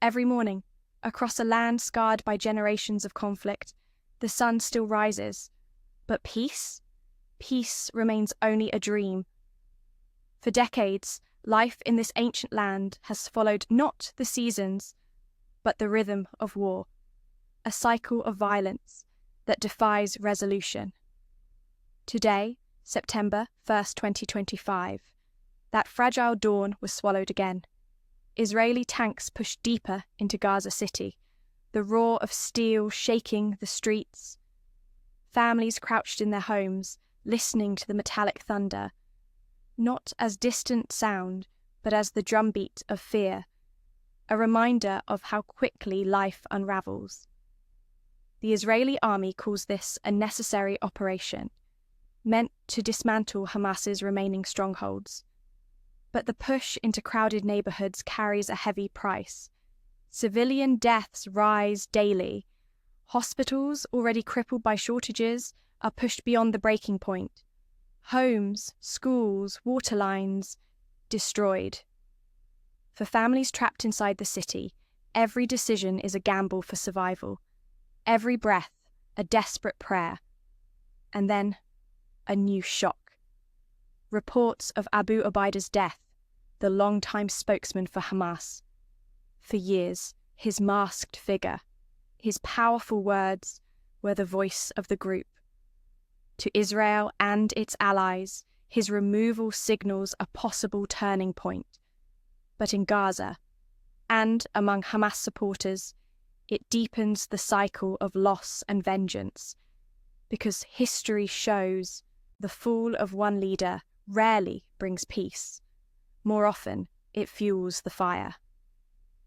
Every morning, across a land scarred by generations of conflict, the sun still rises. But peace? Peace remains only a dream. For decades, life in this ancient land has followed not the seasons, but the rhythm of war, a cycle of violence that defies resolution. Today, September 1st, 2025, that fragile dawn was swallowed again. Israeli tanks pushed deeper into Gaza City, the roar of steel shaking the streets. Families crouched in their homes, listening to the metallic thunder, not as distant sound, but as the drumbeat of fear, a reminder of how quickly life unravels. The Israeli army calls this a necessary operation, meant to dismantle Hamas's remaining strongholds. But the push into crowded neighborhoods carries a heavy price. Civilian deaths rise daily. Hospitals, already crippled by shortages, are pushed beyond the breaking point. Homes, schools, water lines, destroyed. For families trapped inside the city, every decision is a gamble for survival. Every breath, a desperate prayer. And then, a new shock. Reports of Abu Ubaida's death, the longtime spokesman for Hamas. For years, his masked figure, his powerful words were the voice of the group. To Israel and its allies, his removal signals a possible turning point. But in Gaza, and among Hamas supporters, it deepens the cycle of loss and vengeance, because history shows the fall of one leader rarely brings peace. More often, it fuels the fire.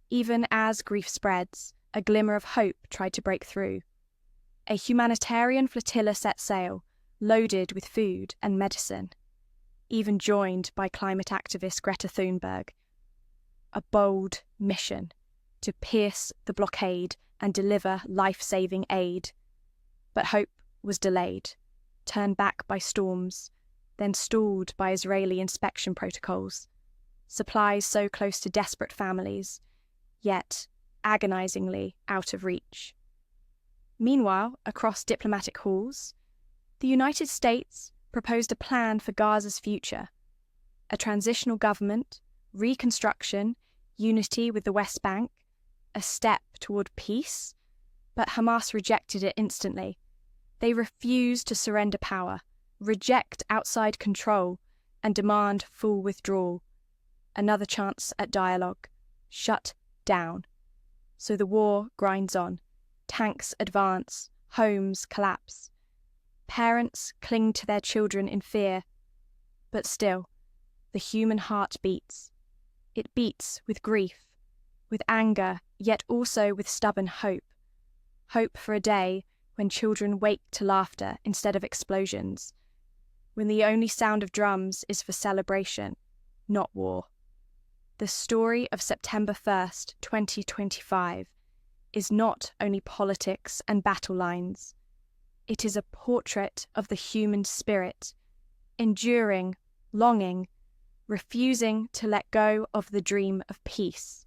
Even as grief spreads, a glimmer of hope tried to break through. A humanitarian flotilla set sail, loaded with food and medicine, even joined by climate activist Greta Thunberg. A bold mission to pierce the blockade and deliver life-saving aid. But hope was delayed, turned back by storms, then stalled by Israeli inspection protocols. Supplies so close to desperate families, yet agonizingly out of reach. Meanwhile, across diplomatic halls, the United States proposed a plan for Gaza's future, a transitional government, reconstruction, unity with the West Bank, a step toward peace, but Hamas rejected it instantly. They refused to surrender power, reject outside control, and demand full withdrawal. Another chance at dialogue, shut down. So the war grinds on. Tanks advance, homes collapse. Parents cling to their children in fear. But still, the human heart beats. It beats with grief, with anger, yet also with stubborn hope. Hope for a day when children wake to laughter instead of explosions. When the only sound of drums is for celebration, not war. The story of September 1st, 2025 is not only politics and battle lines. It is a portrait of the human spirit, enduring, longing, refusing to let go of the dream of peace.